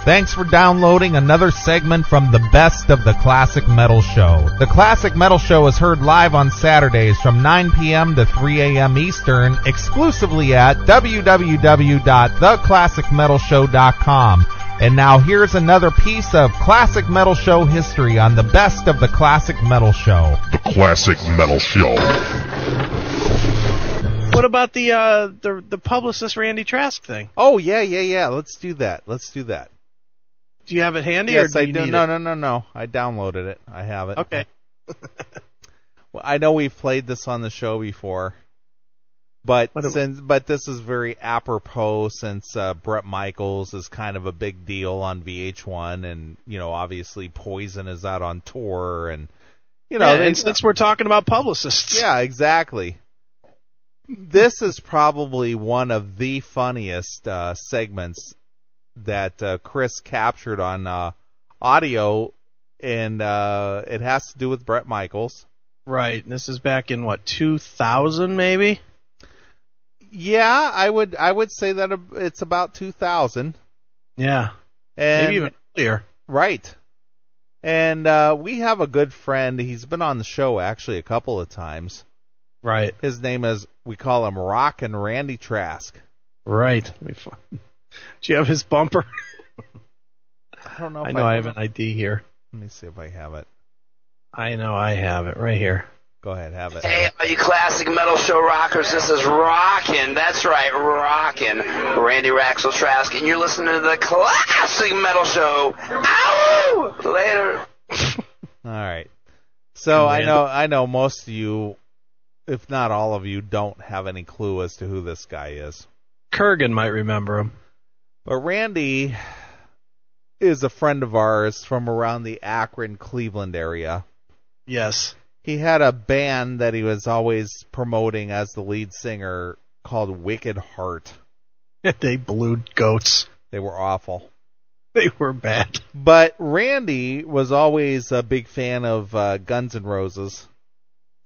Thanks for downloading another segment from the Best of the Classic Metal Show. The Classic Metal Show is heard live on Saturdays from 9 p.m. to 3 a.m. Eastern, exclusively at www.theclassicmetalshow.com. And now here's another piece of Classic Metal Show history on the Best of the Classic Metal Show. The Classic Metal Show. What about the Publicist Randy Trask thing? Oh, yeah. Let's do that. Do you have it handy? Yes, or I do. do. No. I downloaded it. I have it. Okay. Well, I know we've played this on the show before, but this is very apropos since Bret Michaels is kind of a big deal on VH1, and obviously Poison is out on tour, and and since we're talking about publicists. Yeah, exactly. This is probably one of the funniest segments that Chris captured on audio, and it has to do with Bret Michaels. Right. This is back in 2000 maybe? Yeah, I would say that it's about 2000. Yeah. And, maybe even earlier. Right. And we have a good friend. He's been on the show actually a couple of times. Right. His name is, we call him Rockin' Randy Trask. Right. Do you have his bumper? I don't know. I know I have an ID here. Let me see if I have it. I know I have it right here. Go ahead, have it. Hey, all you Classic Metal Show rockers, this is Rockin'. That's right, Rockin'. Randy Raxel Trask, and you're listening to the Classic Metal Show. Ow! Later. All right. So I know most of you, if not all of you, don't have any clue as to who this guy is. Kurgan might remember him. But Randy is a friend of ours from around the Akron, Cleveland area. Yes. He had a band that he was always promoting as the lead singer called Wicked Heart. They blew goats. They were awful. They were bad. But Randy was always a big fan of Guns N' Roses.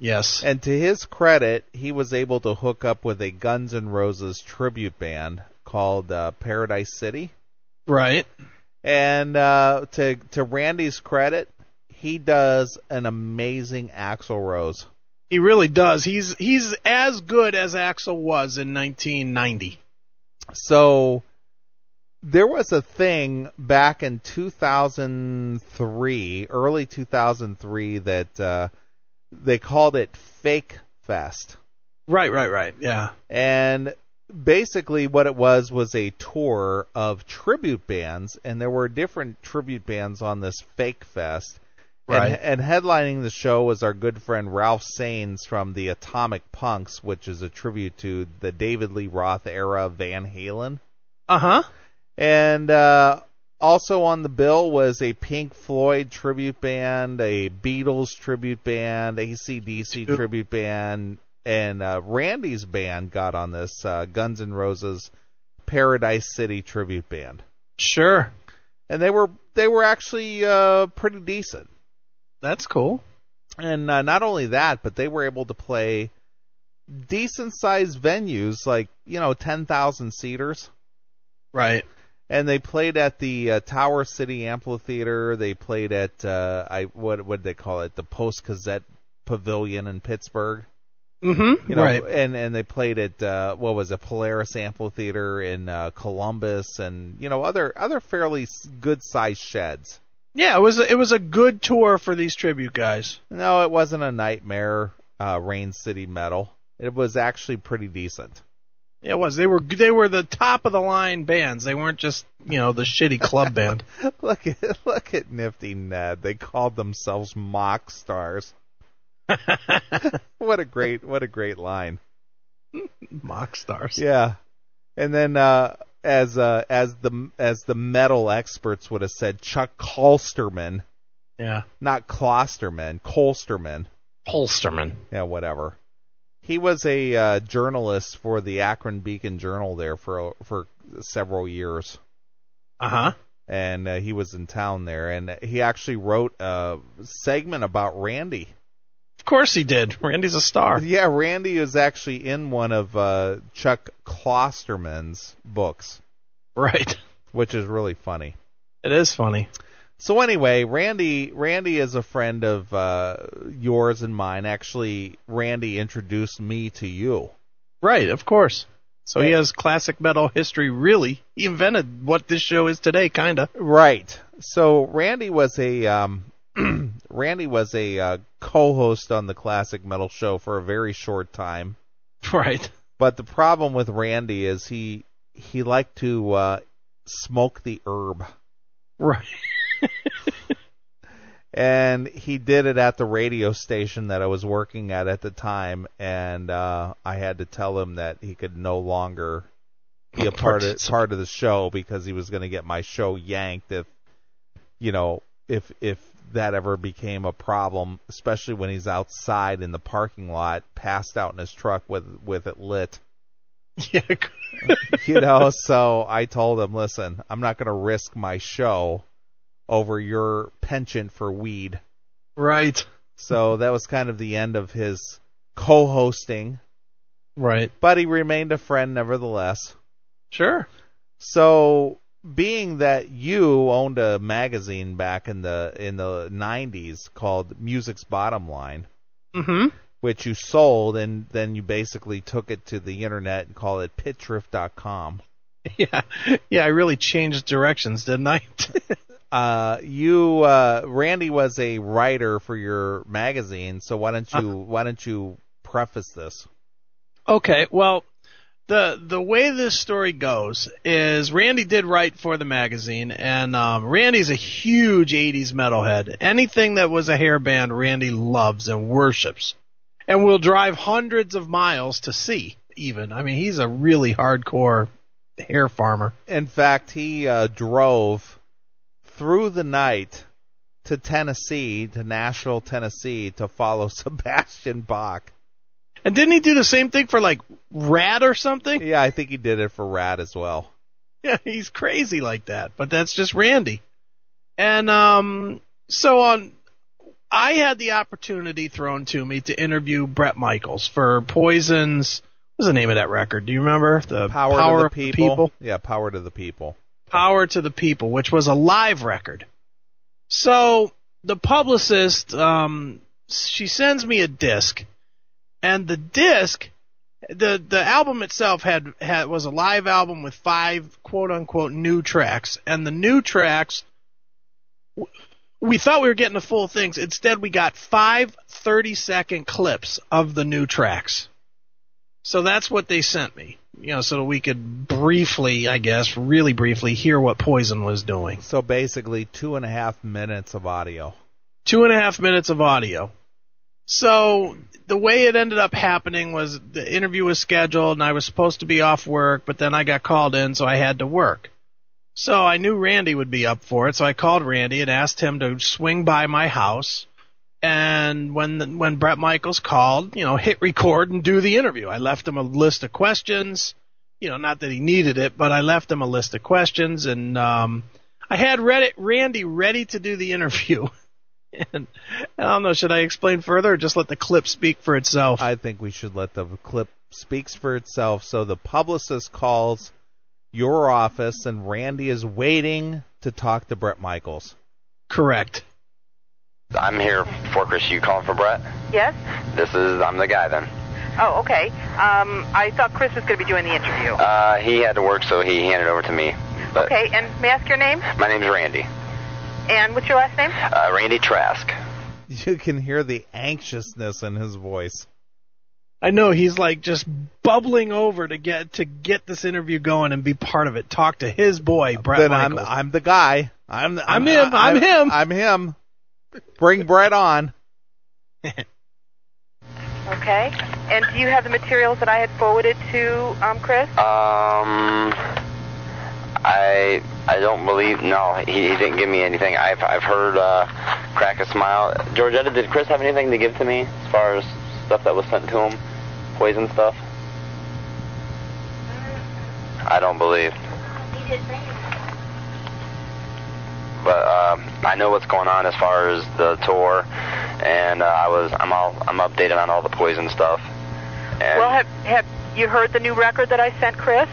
Yes. And to his credit, he was able to hook up with a Guns N' Roses tribute band called Paradise City. Right. And to Randy's credit, he does an amazing Axl Rose. He really does. He's as good as Axl was in 1990. So there was a thing back in 2003, early 2003, that they called it Fake Fest. Right, yeah. And basically what it was a tour of tribute bands, and there were different tribute bands on this Fake Fest. Right. And headlining the show was our good friend Ralph Saenz from the Atomic Punks, which is a tribute to the David Lee Roth era Van Halen. Uh-huh. And also on the bill was a Pink Floyd tribute band, a Beatles tribute band, AC/DC tribute band, and Randy's band got on this Guns N' Roses Paradise City tribute band. Sure. And they were actually pretty decent. That's cool. And not only that, but they were able to play decent-sized venues, like 10,000 seaters. Right. And they played at the Tower City Amphitheater. They played at what did they call it? The Post Gazette Pavilion in Pittsburgh. Mm-hmm. Right. And they played at Polaris Amphitheater in Columbus, and other fairly good-sized sheds. Yeah, it was a good tour for these tribute guys. No, it wasn't a nightmare. Rain City Metal. It was actually pretty decent. Yeah, it was. They were the top of the line bands. They weren't just the shitty club band. Look at Nifty Ned. They called themselves Mock Stars. What a great line. Mock Stars. Yeah, and then as the metal experts would have said, Chuck Kolsterman. Yeah. Not Klosterman, Kolsterman. Holsterman. Yeah, whatever. He was a journalist for the Akron Beacon Journal there for several years. Uh-huh. And he was in town there, and he actually wrote a segment about Randy. Of course he did. Randy's a star. Yeah, Randy is actually in one of Chuck Klosterman's books. Right. Which is really funny. It is funny. So anyway, Randy is a friend of yours and mine. Actually, Randy introduced me to you. Right, of course. So he has classic metal history, really. He invented what this show is today, kind of. Right. So Randy was a co-host on the Classic Metal Show for a very short time. Right. But the problem with Randy is he liked to smoke the herb. Right. And he did it at the radio station that I was working at the time, and I had to tell him that he could no longer be a part of the show because he was going to get my show yanked if that ever became a problem, especially when he's outside in the parking lot, passed out in his truck with it lit. Yeah. So I told him, listen, I'm not going to risk my show over your penchant for weed. Right. So that was kind of the end of his co-hosting. Right. But he remained a friend nevertheless. Sure. So being that you owned a magazine back in the 90s called Music's Bottom Line, which you sold, and then you basically took it to the internet and called it pitdrift.com. Yeah, I really changed directions, didn't I? Randy was a writer for your magazine, so why don't you preface this? Okay, well, the way this story goes is Randy did write for the magazine, and Randy's a huge 80s metalhead. Anything that was a hair band, Randy loves and worships, and will drive hundreds of miles to see, even. I mean, he's a really hardcore hair farmer. In fact, he drove through the night to Nashville, Tennessee, to follow Sebastian Bach. And didn't he do the same thing for, like, Rat or something? Yeah, I think he did it for Rat as well. Yeah, he's crazy like that, but that's just Randy. And I had the opportunity thrown to me to interview Bret Michaels for Poison's, what's the name of that record? Do you remember? The Power to the People? Yeah, Power to the People. Power to the People, which was a live record. So the Publicist, she sends me a disc, and the disc, the album itself was a live album with 5 quote unquote new tracks, and the new tracks, we thought we were getting the full things. Instead, we got 5 30-second clips of the new tracks. So that's what they sent me. So that we could briefly, I guess, really briefly, hear what Poison was doing. So basically 2.5 minutes of audio. 2.5 minutes of audio. So the way it ended up happening was the interview was scheduled, and I was supposed to be off work, but then I got called in, so I had to work. So I knew Randy would be up for it, so I called Randy and asked him to swing by my house. And when Bret Michaels called, hit record and do the interview. I left him a list of questions, not that he needed it, but I left him a list of questions, and I had Randy ready to do the interview. And I don't know, should I explain further or just let the clip speak for itself? I think we should let the clip speak for itself. So the Publicist calls your office, and Randy is waiting to talk to Bret Michaels. Correct. I'm here for Chris. You calling for Bret? Yes. I'm the guy then. Oh, okay. I thought Chris was going to be doing the interview. He had to work, so he handed it over to me. But okay, and may I ask your name? My name's Randy. And what's your last name? Randy Trask. You can hear the anxiousness in his voice. I know, he's like just bubbling over to get this interview going and be part of it. Talk to his boy, Bret Michaels. I'm the guy. I'm him. I'm him. Bring Bret on. Okay. And do you have the materials that I had forwarded to Chris? I don't believe. No, he didn't give me anything. I've heard Crack a Smile. Georgetta, did Chris have anything to give to me as far as stuff that was sent to him? Poison stuff? I don't believe. But I know what's going on as far as the tour, and I'm updated on all the Poison stuff. And well, have you heard the new record that I sent Chris?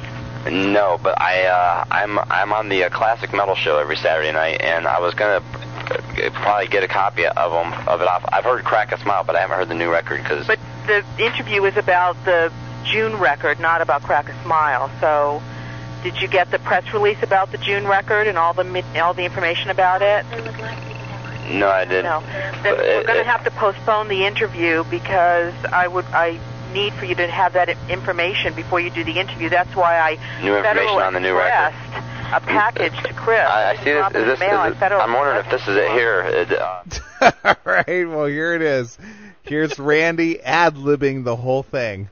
No, but I'm on the Classic Metal Show every Saturday night, and I was gonna probably get a copy of it off. I've heard Crack a Smile, but I haven't heard the new record because. But the interview is about the June record, not about Crack a Smile. So, did you get the press release about the June record and all the information about it? No, I didn't. No. Then we're going to have to postpone the interview because I need for you to have that information before you do the interview. That's why I new information on the new record. A package to Chris. I see this. I'm wondering if this is it here. All right. Well, here it is. Here's Randy ad-libbing the whole thing.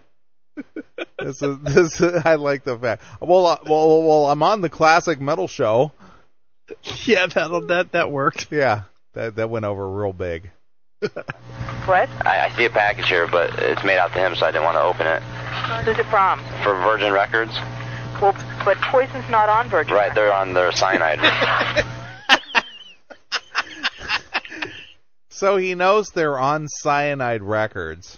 This is. I like the fact. Well, I'm on the Classic Metal Show. Yeah, that worked. Yeah, that went over real big. What? I see a package here, but it's made out to him, so I didn't want to open it. Who's it from? For Virgin Records. Well, but Poison's not on Virgin. Right, they're on their Cyanide. So he knows they're on Cyanide Records,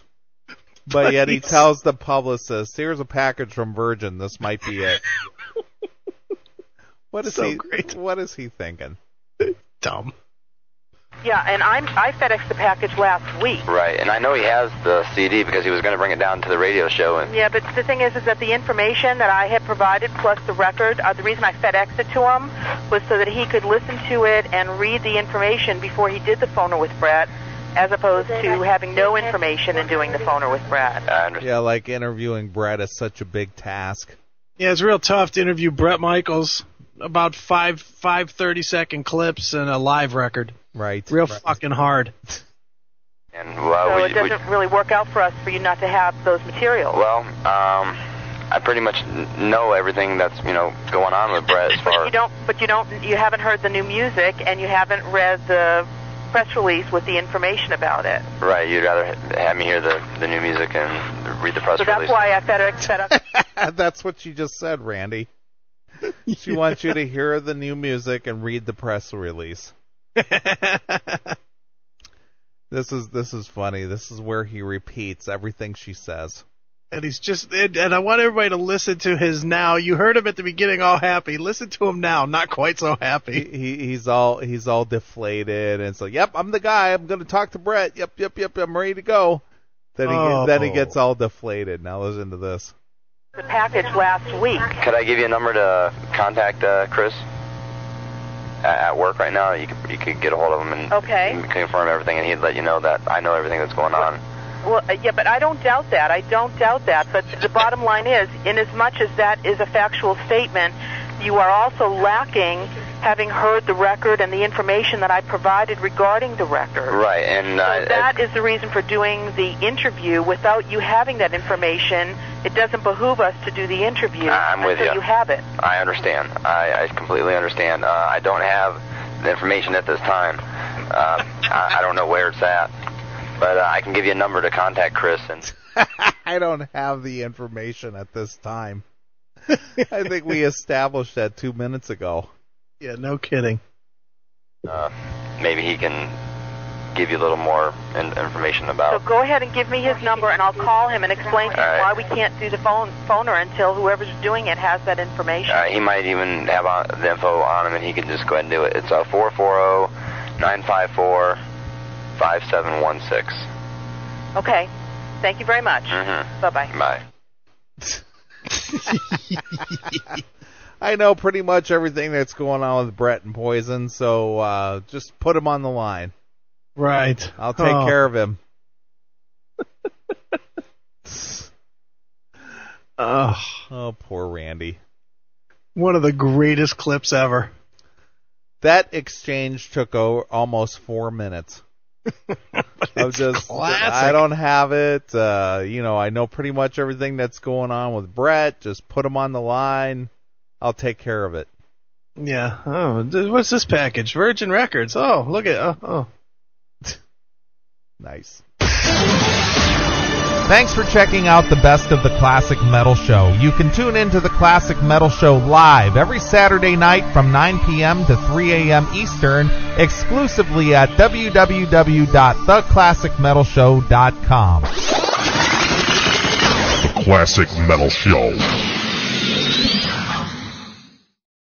but yet he tells the publicist, "Here's a package from Virgin. This might be it." What is great. What is he thinking? Dumb. Yeah, and I FedExed the package last week. Right, and I know he has the CD because he was going to bring it down to the radio show. Yeah, but the thing is that the information that I had provided plus the record, the reason I FedExed it to him was so that he could listen to it and read the information before he did the phoner with Bret, as opposed to having no information and doing the phoner with Bret. Yeah, like interviewing Bret is such a big task. Yeah, it's real tough to interview Bret Michaels. About five 30-second clips and a live record. Right. Real fucking hard. And so it doesn't really work out for us for you not to have those materials. Well, I pretty much know everything that's going on with Bret as far. You haven't heard the new music and you haven't read the press release with the information about it. Right. You'd rather have me hear the new music and read the press release. So that's why I FedExed. That's what you just said, Randy. She wants you to hear the new music and read the press release. This is funny. This is where he repeats everything she says. And and I want everybody to listen to his now. You heard him at the beginning all happy. Listen to him now, not quite so happy. He's all deflated and so, yep, I'm the guy. I'm going to talk to Bret. Yep, I'm ready to go. Then he gets all deflated. Now listen to this. The package last week. Could I give you a number to contact Chris at work right now? You could get a hold of him and confirm everything, and he'd let you know that I know everything that's going on. Well, yeah, but I don't doubt that. But the bottom line is, in as much as that is a factual statement, you are also lacking having heard the record and the information that I provided regarding the record. Right, and so that is the reason for doing the interview. Without you having that information, it doesn't behoove us to do the interview. I'm with you. You have it. I understand. I completely understand. I don't have the information at this time. I don't know where it's at, but I can give you a number to contact Chris. And I don't have the information at this time. I think we established that 2 minutes ago. Yeah, no kidding. Maybe he can give you a little more information about. So go ahead and give me his number, and I'll call him and explain to him why we can't do the phoner until whoever's doing it has that information. He might even have the info on him, and he can just go ahead and do it. It's 440-954-5716. Okay. Thank you very much. Mm-hmm. Bye-bye. Bye. I know pretty much everything that's going on with Bret and Poison, so just put him on the line. Right. I'll take care of him. Oh, poor Randy. One of the greatest clips ever. That exchange took almost 4 minutes. I don't have it. I know pretty much everything that's going on with Bret. Just put him on the line. I'll take care of it. Yeah. Oh, what's this package? Virgin Records. Oh, look at. Oh. Nice. Thanks for checking out the Best of the Classic Metal Show. You can tune into the Classic Metal Show live every Saturday night from 9 p.m. to 3 a.m. Eastern, exclusively at www.theclassicmetalshow.com. The Classic Metal Show.